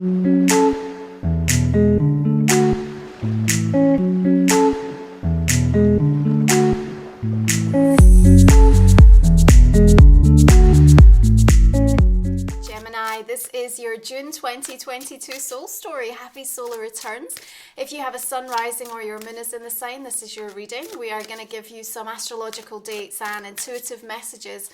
Gemini, this is your June 2022 soul story. Happy solar returns. If you have a sun rising or your moon is in the sign, this is your reading. We are going to give you some astrological dates and intuitive messages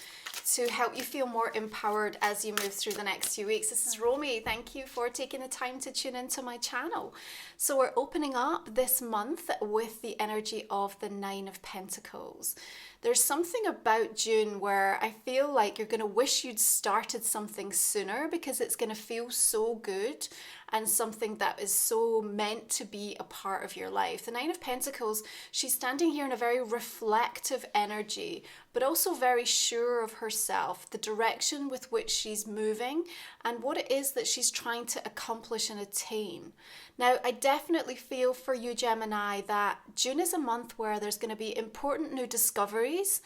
to help you feel more empowered as you move through the next few weeks. This is Romy. Thank you for taking the time to tune into my channel. So we're opening up this month with the energy of the Nine of Pentacles. There's something about June where I feel like you're going to wish you'd started something sooner because it's going to feel so good and something that is so meant to be a part of your life. The Nine of Pentacles, she's standing here in a very reflective energy, but also very sure of herself, the direction with which she's moving and what it is that she's trying to accomplish and attain. Now, I definitely feel for you, Gemini, that June is a month where there's going to be important new discoveries.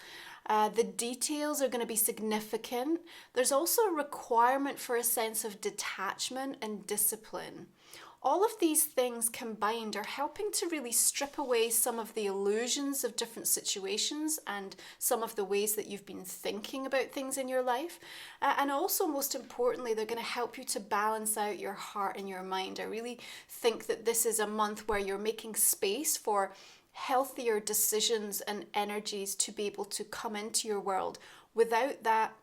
The details are going to be significant. There's also a requirement for a sense of detachment and discipline. All of these things combined are helping to really strip away some of the illusions of different situations and some of the ways that you've been thinking about things in your life. And also, most importantly, they're going to help you to balance out your heart and your mind. I really think that this is a month where you're making space for healthier decisions and energies to be able to come into your world without that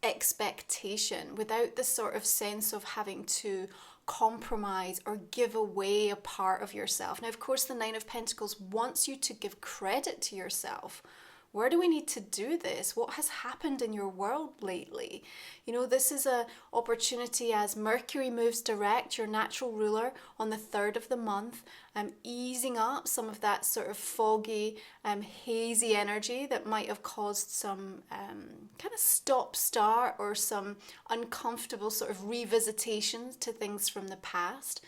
expectation, without the sort of sense of having to compromise or give away a part of yourself. Now, of course, the Nine of Pentacles wants you to give credit to yourself. Where do we need to do this? What has happened in your world lately? You know, this is an opportunity as Mercury moves direct, your natural ruler, on the 3rd of the month, easing up some of that sort of foggy, hazy energy that might have caused some kind of stop-start or some uncomfortable sort of revisitations to things from the past.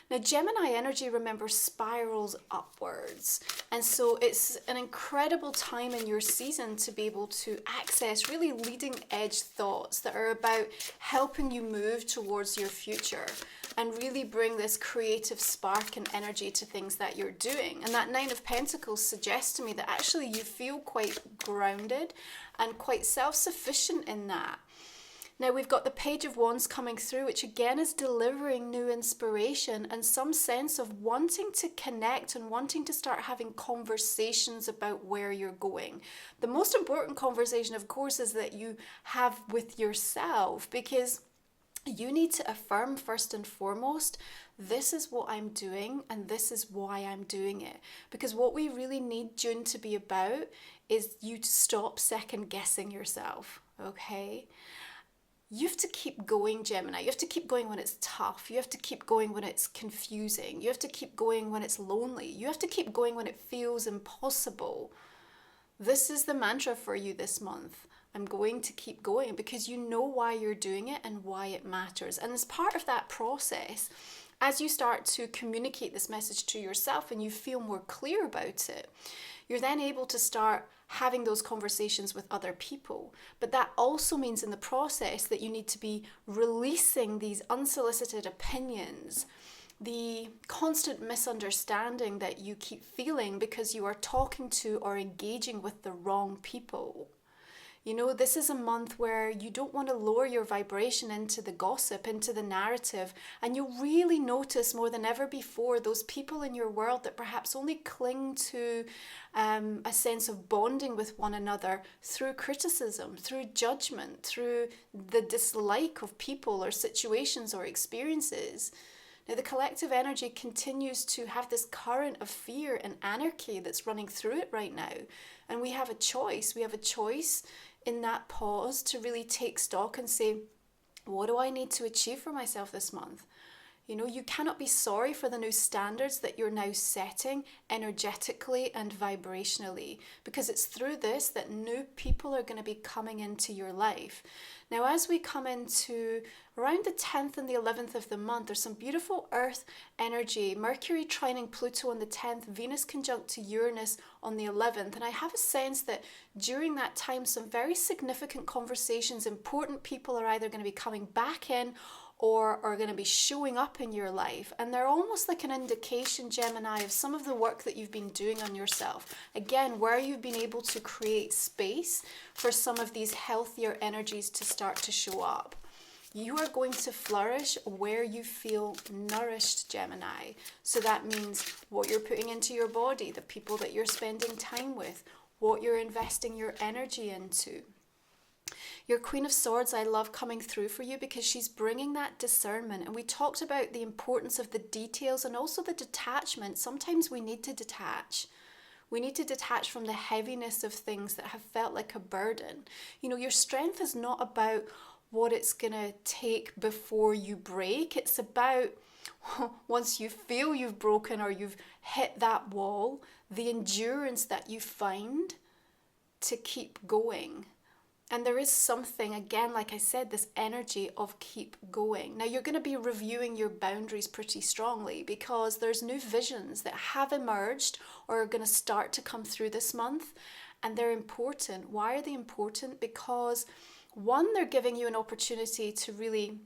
Now, Gemini energy, remember, spirals upwards. And so it's an incredible time in your season to be able to access really leading edge thoughts that are about helping you move towards your future and really bring this creative spark and energy to things that you're doing. And that Nine of Pentacles suggests to me that actually you feel quite grounded and quite self-sufficient in that. Now we've got the Page of Wands coming through, which again is delivering new inspiration and some sense of wanting to connect and wanting to start having conversations about where you're going. The most important conversation, of course, is that you have with yourself, because you need to affirm first and foremost, this is what I'm doing and this is why I'm doing it. Because what we really need June to be about is you to stop second guessing yourself, okay? You have to keep going, Gemini. You have to keep going when it's tough. You have to keep going when it's confusing. You have to keep going when it's lonely. You have to keep going when it feels impossible. This is the mantra for you this month. I'm going to keep going because you know why you're doing it and why it matters. And as part of that process, as you start to communicate this message to yourself and you feel more clear about it, you're then able to start having those conversations with other people. But that also means in the process that you need to be releasing these unsolicited opinions, the constant misunderstanding that you keep feeling because you are talking to or engaging with the wrong people. You know, this is a month where you don't want to lower your vibration into the gossip, into the narrative, and you'll really notice more than ever before those people in your world that perhaps only cling to a sense of bonding with one another through criticism, through judgment, through the dislike of people or situations or experiences. Now, the collective energy continues to have this current of fear and anarchy that's running through it right now. And we have a choice. We have a choice in that pause to really take stock and say, what do I need to achieve for myself this month? You know, you cannot be sorry for the new standards that you're now setting energetically and vibrationally, because it's through this that new people are going to be coming into your life. Now, as we come into around the 10th and the 11th of the month, there's some beautiful earth energy. Mercury trining Pluto on the 10th, Venus conjunct to Uranus on the 11th. And I have a sense that during that time, some very significant conversations, important people are either going to be coming back in or are going to be showing up in your life. And they're almost like an indication, Gemini, of some of the work that you've been doing on yourself. Again, where you've been able to create space for some of these healthier energies to start to show up. You are going to flourish where you feel nourished, Gemini. So that means what you're putting into your body, the people that you're spending time with, what you're investing your energy into. Your Queen of Swords, I love coming through for you because she's bringing that discernment. And we talked about the importance of the details and also the detachment. Sometimes we need to detach. We need to detach from the heaviness of things that have felt like a burden. You know, your strength is not about what it's going to take before you break. It's about once you feel you've broken or you've hit that wall, the endurance that you find to keep going. And there is something, again, like I said, this energy of keep going. Now, you're going to be reviewing your boundaries pretty strongly because there's new visions that have emerged or are going to start to come through this month. And they're important. Why are they important? Because one, they're giving you an opportunity to really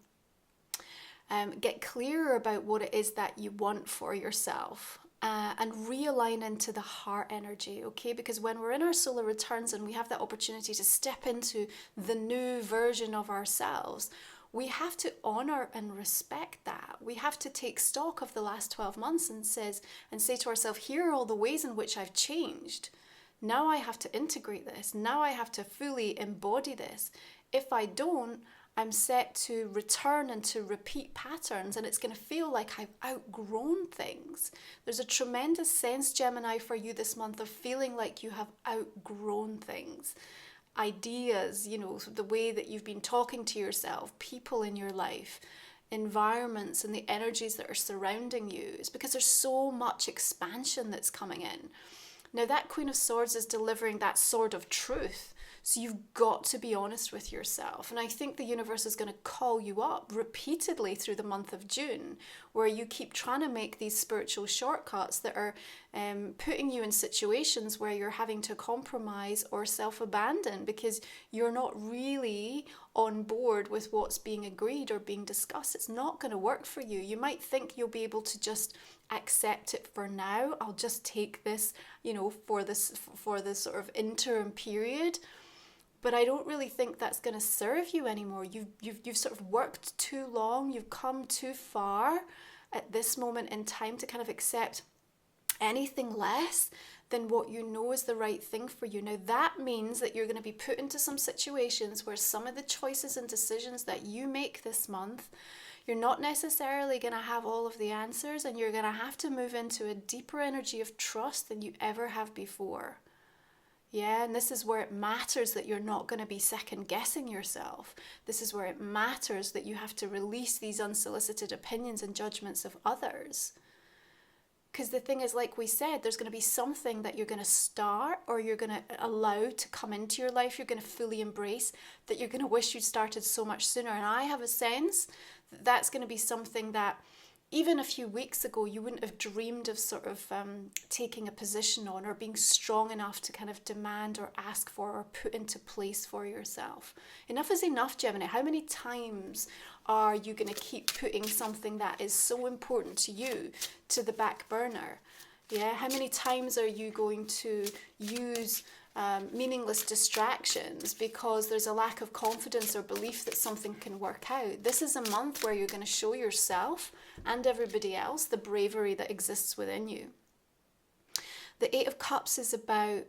get clearer about what it is that you want for yourself and realign into the heart energy, okay? Because when we're in our solar returns and we have that opportunity to step into the new version of ourselves, we have to honor and respect that. We have to take stock of the last 12 months and say to ourselves, here are all the ways in which I've changed. Now I have to integrate this. Now I have to fully embody this. If I don't, I'm set to return and to repeat patterns, and it's going to feel like I've outgrown things. There's a tremendous sense, Gemini, for you this month of feeling like you have outgrown things. Ideas, you know, the way that you've been talking to yourself, people in your life, environments and the energies that are surrounding you. It's because there's so much expansion that's coming in. Now, that Queen of Swords is delivering that sword of truth. So you've got to be honest with yourself. And I think the universe is going to call you up repeatedly through the month of June, where you keep trying to make these spiritual shortcuts that are putting you in situations where you're having to compromise or self-abandon because you're not really on board with what's being agreed or being discussed. It's not going to work for you. You might think you'll be able to just accept it for now. I'll just take this, you know, for this sort of interim period. But I don't really think that's going to serve you anymore. You've sort of worked too long. You've come too far at this moment in time to kind of accept anything less than what you know is the right thing for you. Now, that means that you're going to be put into some situations where some of the choices and decisions that you make this month, you're not necessarily going to have all of the answers, and you're going to have to move into a deeper energy of trust than you ever have before. Yeah, and this is where it matters that you're not going to be second guessing yourself. This is where it matters that you have to release these unsolicited opinions and judgments of others. Because the thing is, like we said, there's going to be something that you're going to start or you're going to allow to come into your life, you're going to fully embrace, that you're going to wish you'd started so much sooner. And I have a sense that that's going to be something that even a few weeks ago, you wouldn't have dreamed of sort of taking a position on or being strong enough to kind of demand or ask for or put into place for yourself. Enough is enough, Gemini. How many times are you going to keep putting something that is so important to you to the back burner? Yeah, how many times are you going to use meaningless distractions because there's a lack of confidence or belief that something can work out? This is a month where you're going to show yourself and everybody else the bravery that exists within you. The Eight of Cups is about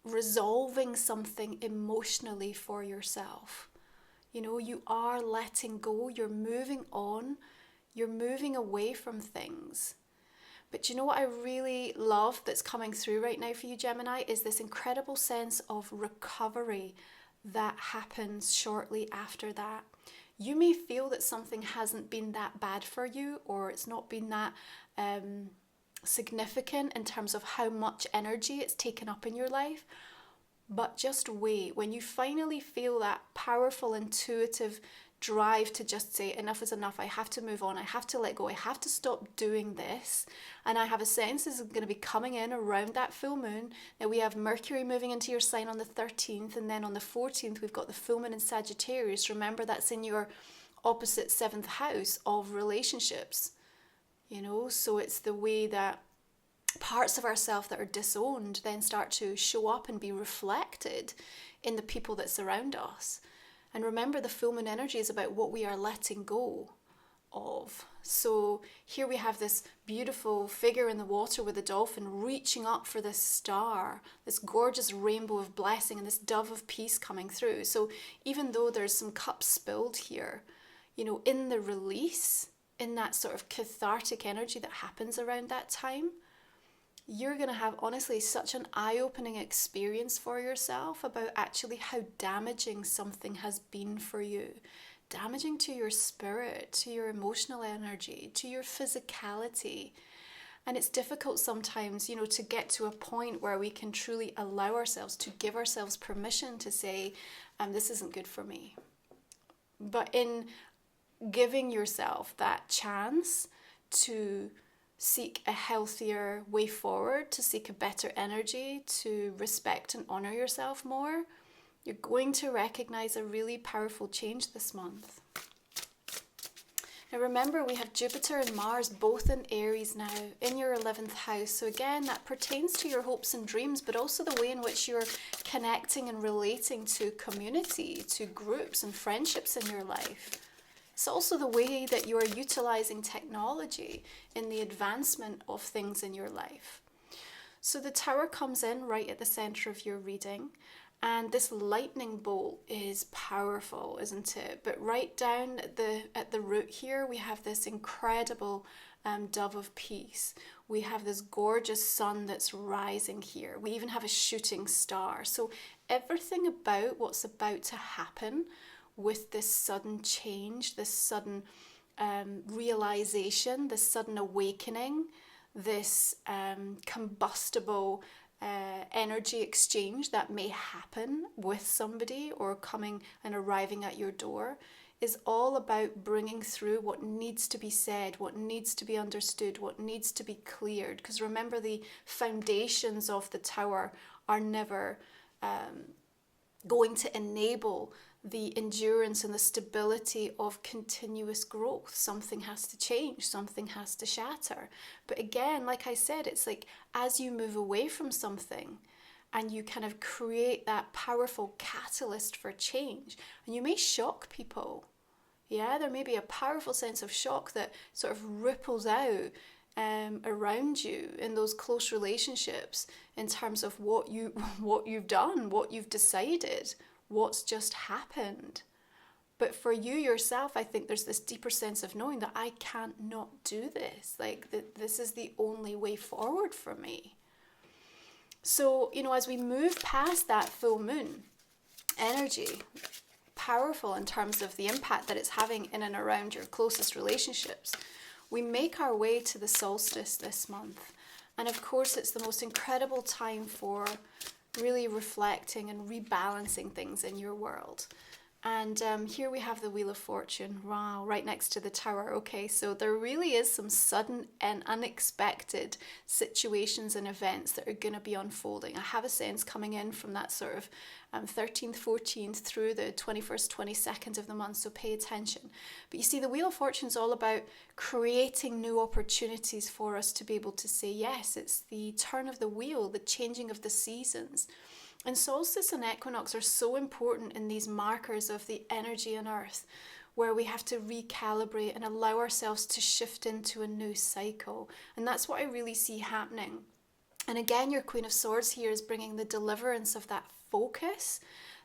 resolving something emotionally for yourself. You know, you are letting go, you're moving on, you're moving away from things. But you know what I really love that's coming through right now for you, Gemini, is this incredible sense of recovery that happens shortly after that. You may feel that something hasn't been that bad for you, or it's not been that significant in terms of how much energy it's taken up in your life. But just wait. When you finally feel that powerful, intuitive drive to just say enough is enough, I have to move on, I have to let go, I have to stop doing this, and I have a sense this is going to be coming in around that full moon. Now we have Mercury moving into your sign on the 13th, and then on the 14th we've got the full moon in Sagittarius. Remember, that's in your opposite 7th house of relationships. So it's the way that parts of ourselves that are disowned then start to show up and be reflected in the people that surround us. And remember, the full moon energy is about what we are letting go of. So here we have this beautiful figure in the water with a dolphin reaching up for this star, this gorgeous rainbow of blessing and this dove of peace coming through. So even though there's some cups spilled here, in the release, in that sort of cathartic energy that happens around that time, you're going to have, honestly, such an eye-opening experience for yourself about actually how damaging something has been for you. Damaging to your spirit, to your emotional energy, to your physicality. And it's difficult sometimes, to get to a point where we can truly allow ourselves to give ourselves permission to say, this isn't good for me. But in giving yourself that chance to seek a healthier way forward, to seek a better energy, to respect and honor yourself more, you're going to recognize a really powerful change this month. Now remember, we have Jupiter and Mars both in Aries now, in your 11th house. So again, that pertains to your hopes and dreams, but also the way in which you're connecting and relating to community, to groups and friendships in your life. It's also the way that you are utilizing technology in the advancement of things in your life. So the Tower comes in right at the center of your reading. And this lightning bolt is powerful, isn't it? But right down at the root here, we have this incredible dove of peace. We have this gorgeous sun that's rising here. We even have a shooting star. So everything about what's about to happen with this sudden change, this sudden realization, this sudden awakening, this combustible energy exchange that may happen with somebody or coming and arriving at your door is all about bringing through what needs to be said, what needs to be understood, what needs to be cleared. Because remember, the foundations of the Tower are never going to enable the endurance and the stability of continuous growth. Something has to change, something has to shatter. But again, like I said, it's like as you move away from something and you kind of create that powerful catalyst for change, and you may shock people. Yeah, there may be a powerful sense of shock that sort of ripples out around you in those close relationships in terms of what you've done, what you've decided, what's just happened. But for you yourself, I think there's this deeper sense of knowing that I can't not do this. Like this is the only way forward for me. So, as we move past that full moon energy, powerful in terms of the impact that it's having in and around your closest relationships, we make our way to the solstice this month. And of course, it's the most incredible time for really reflecting and rebalancing things in your world. And here we have the Wheel of Fortune, wow, right next to the Tower. Okay, so there really is some sudden and unexpected situations and events that are going to be unfolding. I have a sense coming in from that sort of 13th, 14th through the 21st, 22nd of the month, so pay attention. But you see, the Wheel of Fortune is all about creating new opportunities for us to be able to say yes. It's the turn of the wheel, the changing of the seasons. And solstice and equinox are so important in these markers of the energy on Earth, where we have to recalibrate and allow ourselves to shift into a new cycle. And that's what I really see happening. And again, your Queen of Swords here is bringing the deliverance of that focus,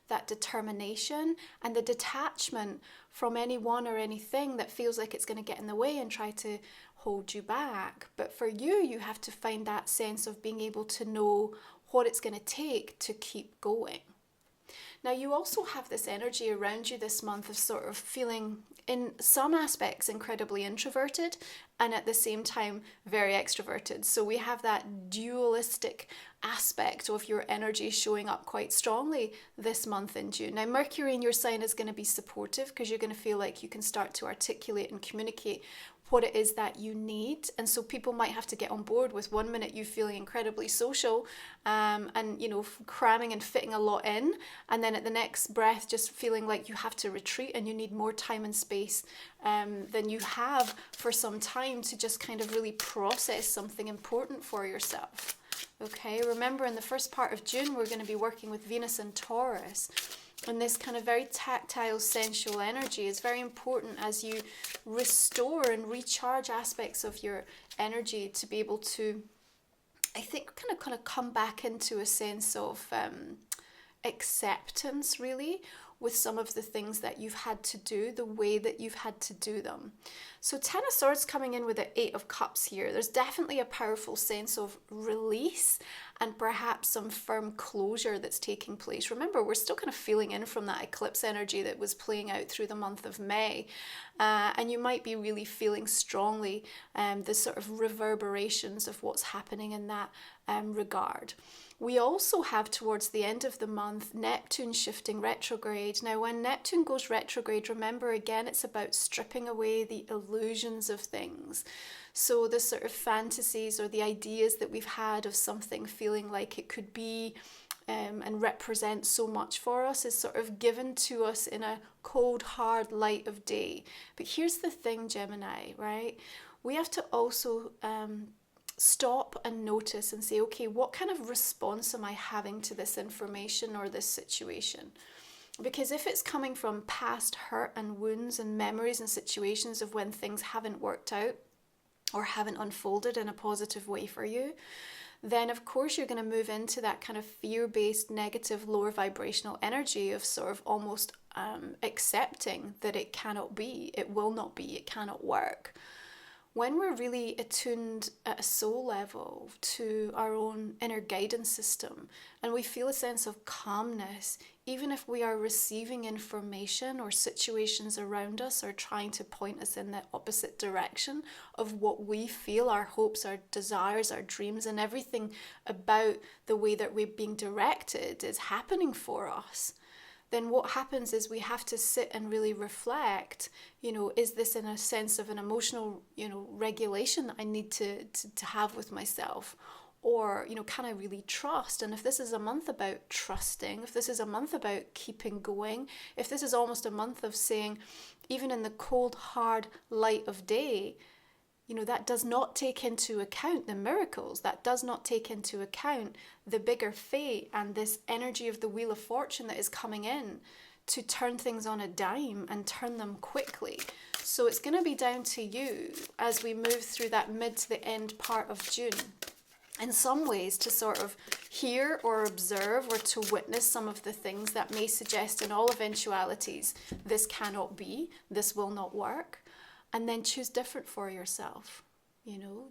that determination, and the detachment from anyone or anything that feels like it's going to get in the way and try to hold you back. But for you, you have to find that sense of being able to know what it's going to take to keep going. Now, you also have this energy around you this month of sort of feeling, in some aspects, incredibly introverted and at the same time very extroverted. So we have that dualistic aspect of your energy showing up quite strongly this month in June. Now, Mercury in your sign is going to be supportive because you're going to feel like you can start to articulate and communicate what it is that you need. And so people might have to get on board with 1 minute you feeling incredibly social, and cramming and fitting a lot in, and then at the next breath just feeling like you have to retreat and you need more time and space than you have for some time to just kind of really process something important for yourself. Okay, remember in the first part of June we're going to be working with Venus and Taurus. And this kind of very tactile, sensual energy is very important as you restore and recharge aspects of your energy to be able to, I think, kind of come back into a sense of acceptance, really, with some of the things that you've had to do, the way that you've had to do them. So 10 of Swords coming in with the 8 of Cups here. There's definitely a powerful sense of release and perhaps some firm closure that's taking place. Remember, we're still kind of feeling in from that eclipse energy that was playing out through the month of May. And you might be really feeling strongly the sort of reverberations of what's happening in that regard. We also have towards the end of the month Neptune shifting retrograde. Now when Neptune goes retrograde, remember again it's about stripping away the illusions of things. So the sort of fantasies or the ideas that we've had of something feeling like it could be and represent so much for us is sort of given to us in a cold, hard light of day. But here's the thing, Gemini, right? We have to also stop and notice and say, okay, what kind of response am I having to this information or this situation? Because if it's coming from past hurt and wounds and memories and situations of when things haven't worked out or haven't unfolded in a positive way for you, then of course you're going to move into that kind of fear-based, negative, lower vibrational energy of sort of almost accepting that it cannot be, it will not be, it cannot work. When we're really attuned at a soul level to our own inner guidance system and we feel a sense of calmness, even if we are receiving information or situations around us are trying to point us in the opposite direction of what we feel, our hopes, our desires, our dreams, and everything about the way that we're being directed is happening for us, then what happens is we have to sit and really reflect, is this in a sense of an emotional, regulation that I need to have with myself? Or, can I really trust? And if this is a month about trusting, if this is a month about keeping going, if this is almost a month of saying, even in the cold, hard light of day, that does not take into account the miracles, that does not take into account the bigger fate and this energy of the Wheel of Fortune that is coming in to turn things on a dime and turn them quickly. So it's going to be down to you as we move through that mid to the end part of June, in some ways to sort of hear or observe or to witness some of the things that may suggest in all eventualities, this cannot be, this will not work. And then choose different for yourself,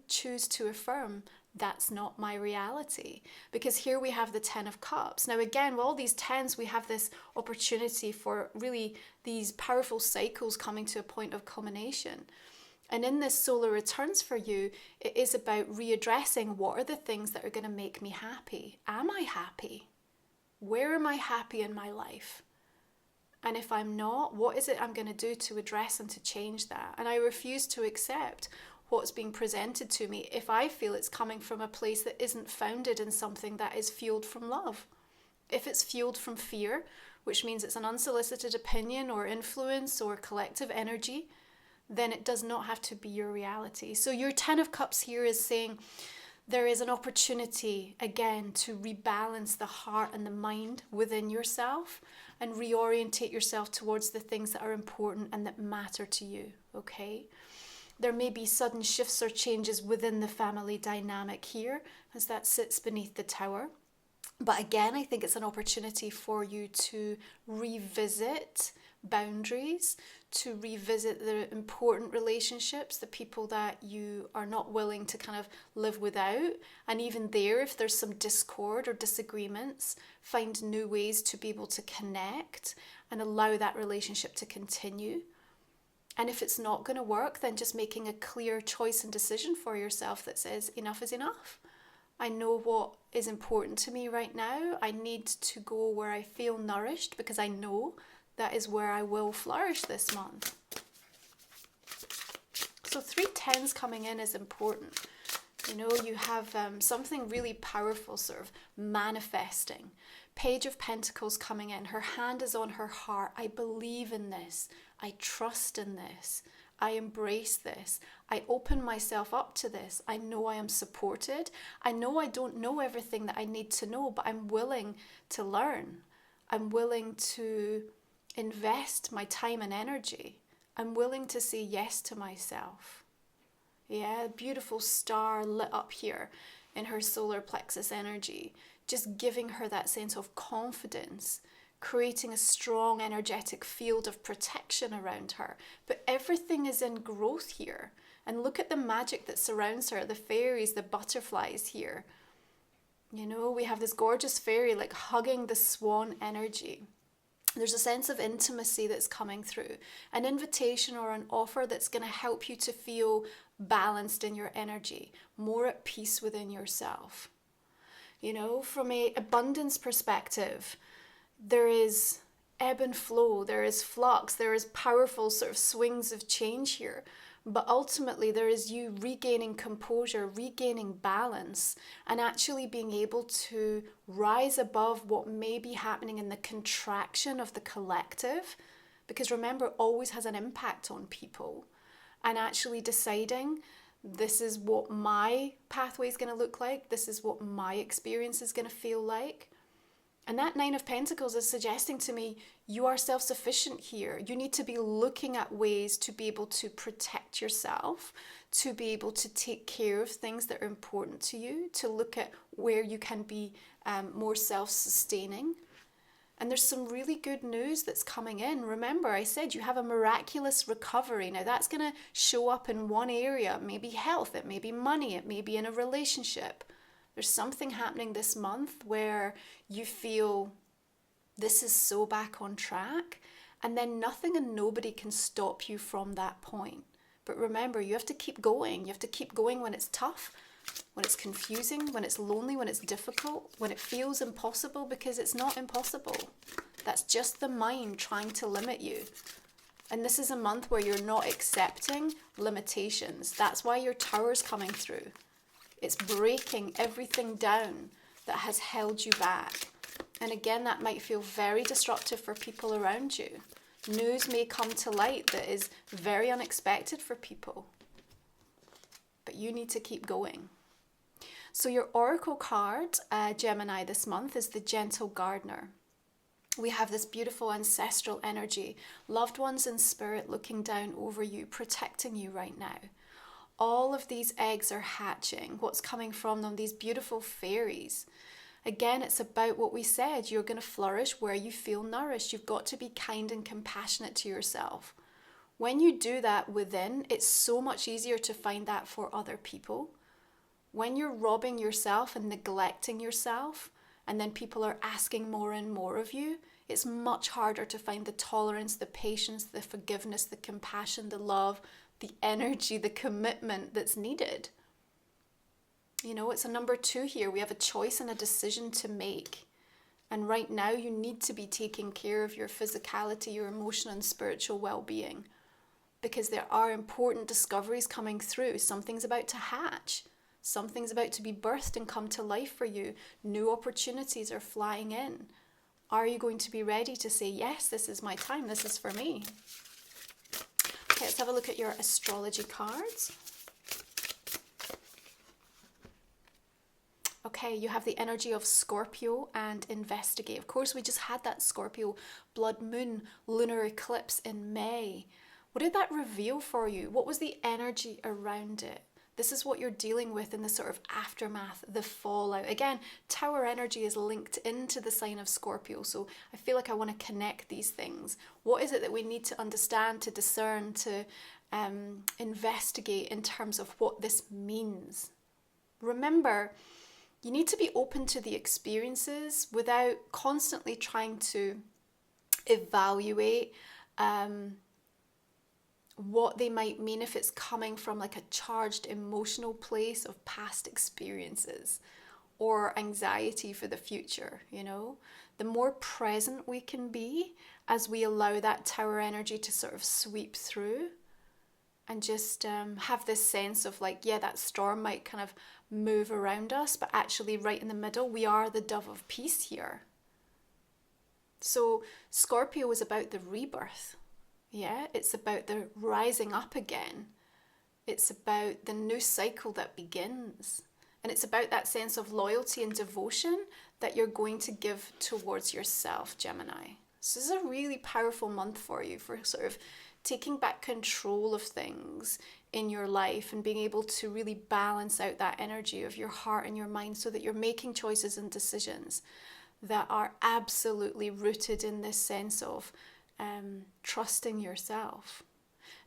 choose to affirm that's not my reality. Because here we have the 10 of Cups. Now again, with all these 10s, we have this opportunity for really these powerful cycles coming to a point of culmination. And in this solar returns for you, it is about readdressing what are the things that are going to make me happy. Am I happy? Where am I happy in my life? And if I'm not, what is it I'm going to do to address and to change that? And I refuse to accept what's being presented to me if I feel it's coming from a place that isn't founded in something that is fueled from love. If it's fueled from fear, which means it's an unsolicited opinion or influence or collective energy, then it does not have to be your reality. So your 10 of Cups here is saying there is an opportunity, again, to rebalance the heart and the mind within yourself and reorientate yourself towards the things that are important and that matter to you, okay? There may be sudden shifts or changes within the family dynamic here as that sits beneath the Tower. But again, I think it's an opportunity for you to revisit boundaries, to revisit the important relationships, the people that you are not willing to kind of live without. And even there, if there's some discord or disagreements, find new ways to be able to connect and allow that relationship to continue. And if it's not going to work, then just making a clear choice and decision for yourself that says enough is enough. I know what is important to me right now. I need to go where I feel nourished because I know that is where I will flourish this month. So 3 10s coming in is important. You know, you have something really powerful sort of manifesting. Page of Pentacles coming in. Her hand is on her heart. I believe in this. I trust in this. I embrace this. I open myself up to this. I know I am supported. I know I don't know everything that I need to know, but I'm willing to learn. I'm willing to invest my time and energy. I'm willing to say yes to myself. Yeah, beautiful star lit up here in her solar plexus energy, just giving her that sense of confidence, creating a strong energetic field of protection around her. But everything is in growth here. And look at the magic that surrounds her, the fairies, the butterflies here. You know, we have this gorgeous fairy like hugging the swan energy. There's a sense of intimacy that's coming through, an invitation or an offer that's going to help you to feel balanced in your energy, more at peace within yourself. You know, from an abundance perspective, there is ebb and flow, there is flux, there is powerful sort of swings of change here. But ultimately, there is you regaining composure, regaining balance, and actually being able to rise above what may be happening in the contraction of the collective. Because remember, it always has an impact on people. And actually deciding, this is what my pathway is going to look like, this is what my experience is going to feel like. And that 9 of Pentacles is suggesting to me, you are self-sufficient here. You need to be looking at ways to be able to protect yourself, to be able to take care of things that are important to you, to look at where you can be more self-sustaining. And there's some really good news that's coming in. Remember, I said you have a miraculous recovery. Now that's going to show up in one area. It may be health, it may be money, it may be in a relationship. There's something happening this month where you feel this is so back on track, and then nothing and nobody can stop you from that point. But remember, you have to keep going. You have to keep going when it's tough, when it's confusing, when it's lonely, when it's difficult, when it feels impossible, because it's not impossible. That's just the mind trying to limit you. And this is a month where you're not accepting limitations. That's why your tower's coming through. It's breaking everything down that has held you back. And again, that might feel very disruptive for people around you. News may come to light that is very unexpected for people. But you need to keep going. So your oracle card, Gemini, this month is the Gentle Gardener. We have this beautiful ancestral energy, loved ones in spirit looking down over you, protecting you right now. All of these eggs are hatching. What's coming from them? These beautiful fairies. Again, it's about what we said. You're going to flourish where you feel nourished. You've got to be kind and compassionate to yourself. When you do that within, it's so much easier to find that for other people. When you're robbing yourself and neglecting yourself, and then people are asking more and more of you, it's much harder to find the tolerance, the patience, the forgiveness, the compassion, the love, the energy, the commitment that's needed. You know, it's a number 2 here. We have a choice and a decision to make. And right now you need to be taking care of your physicality, your emotional and spiritual well-being. Because there are important discoveries coming through. Something's about to hatch. Something's about to be birthed and come to life for you. New opportunities are flying in. Are you going to be ready to say, yes, this is my time, this is for me? Okay, let's have a look at your astrology cards. Okay, you have the energy of Scorpio and investigate. Of course, we just had that Scorpio blood moon lunar eclipse in May. What did that reveal for you? What was the energy around it? This is what you're dealing with in the sort of aftermath, the fallout. Again, tower energy is linked into the sign of Scorpio, so I feel like I want to connect these things. What is it that we need to understand, to discern, to investigate in terms of what this means? Remember, you need to be open to the experiences without constantly trying to evaluate what they might mean if it's coming from like a charged emotional place of past experiences or anxiety for the future, you know. The more present we can be as we allow that tower energy to sort of sweep through, and just have this sense of like, yeah, that storm might kind of move around us, but actually right in the middle, we are the dove of peace here. So Scorpio is about the rebirth. Yeah, it's about the rising up again. It's about the new cycle that begins. And it's about that sense of loyalty and devotion that you're going to give towards yourself, Gemini. So this is a really powerful month for you, for sort of taking back control of things in your life and being able to really balance out that energy of your heart and your mind so that you're making choices and decisions that are absolutely rooted in this sense of trusting yourself.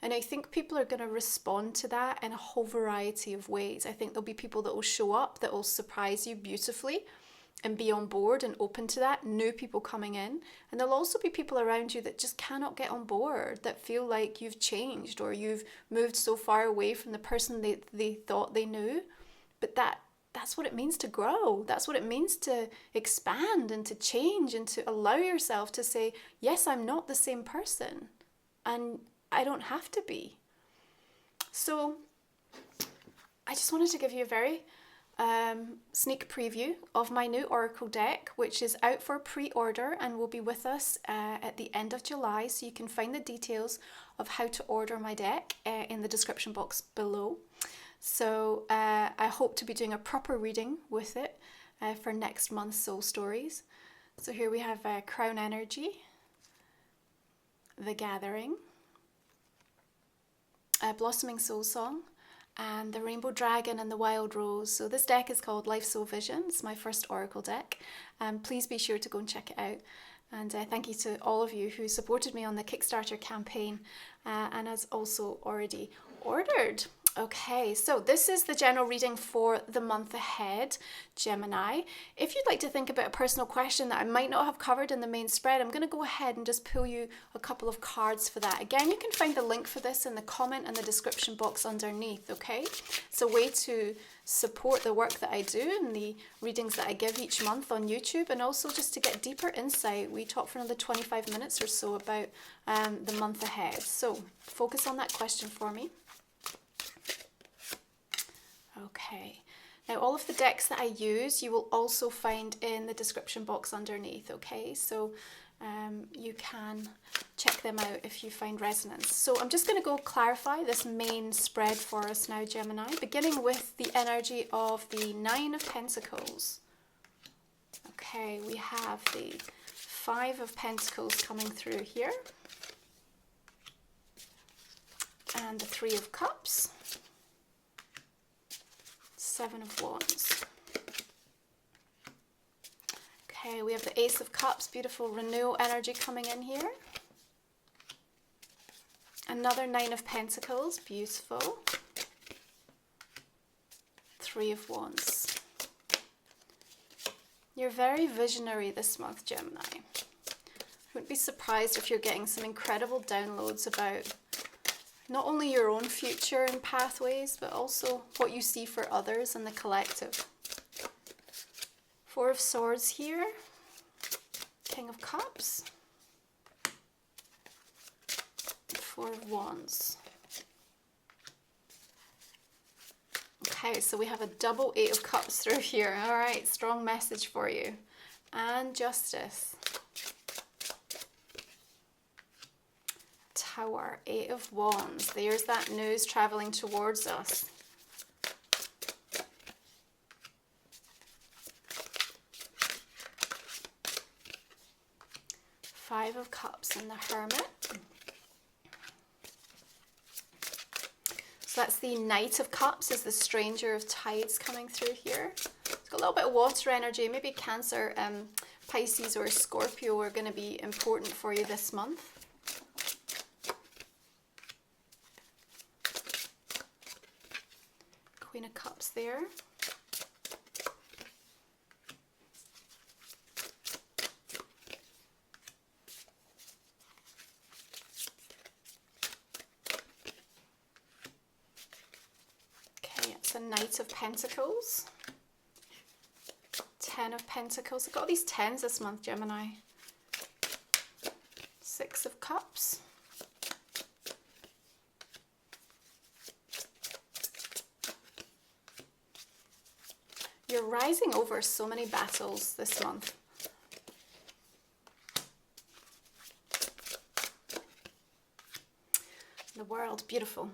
And I think people are going to respond to that in a whole variety of ways. I think there'll be people that will show up, that will surprise you beautifully and be on board and open to that, new people coming in. And there'll also be people around you that just cannot get on board, that feel like you've changed or you've moved so far away from the person they thought they knew. But that's what it means to grow. That's what it means to expand and to change and to allow yourself to say, yes, I'm not the same person. And I don't have to be. So I just wanted to give you a very sneak preview of my new Oracle deck, which is out for pre-order and will be with us at the end of July. So you can find the details of how to order my deck in the description box below. So I hope to be doing a proper reading with it for next month's Soul Stories. So here we have Crown Energy, The Gathering, Blossoming Soul Song, and the Rainbow Dragon and the Wild Rose. So this deck is called Life Soul Vision. It's my first Oracle deck. Please be sure to go and check it out. And thank you to all of you who supported me on the Kickstarter campaign and has also already ordered. Okay, so this is the general reading for the month ahead, Gemini. If you'd like to think about a personal question that I might not have covered in the main spread, I'm going to go ahead and just pull you a couple of cards for that. Again, you can find the link for this in the comment and the description box underneath, okay? It's a way to support the work that I do and the readings that I give each month on YouTube, and also just to get deeper insight. We talk for another 25 minutes or so about the month ahead. So focus on that question for me. Okay, now all of the decks that I use you will also find in the description box underneath, okay? So you can check them out if you find resonance. So I'm just going to go clarify this main spread for us now, Gemini, beginning with the energy of the Nine of Pentacles. Okay, we have the Five of Pentacles coming through here, and the Three of Cups, Seven of Wands. Okay, we have the Ace of Cups, beautiful renewal energy coming in here. Another Nine of Pentacles, beautiful. Three of Wands. You're very visionary this month, Gemini. I wouldn't be surprised if you're getting some incredible downloads about not only your own future and pathways, but also what you see for others and the collective. Four of Swords here, King of Cups, Four of Wands. Okay, so we have a double Eight of Cups through here. All right, strong message for you. And Justice. Tower, Eight of Wands. There's that news traveling towards us. Five of Cups and the Hermit. So that's the Knight of Cups, is the Stranger of Tides coming through here. It's got a little bit of water energy. Maybe Cancer, Pisces or Scorpio are going to be important for you this month. Queen of Cups there. Okay, it's a Knight of Pentacles. Ten of Pentacles. I've got all these tens this month, Gemini. Six of Cups. You're rising over so many battles this month. The World, beautiful.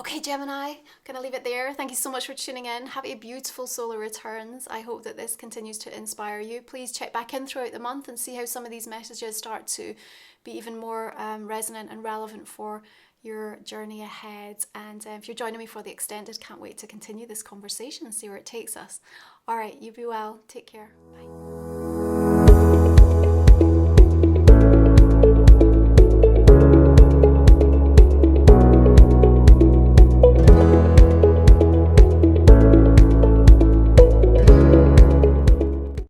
Okay, Gemini, I'm going to leave it there. Thank you so much for tuning in. Have a beautiful solar returns. I hope that this continues to inspire you. Please check back in throughout the month and see how some of these messages start to be even more resonant and relevant for your journey ahead. And if you're joining me for the extended, can't wait to continue this conversation and see where it takes us. All right, you be well. Take care. Bye.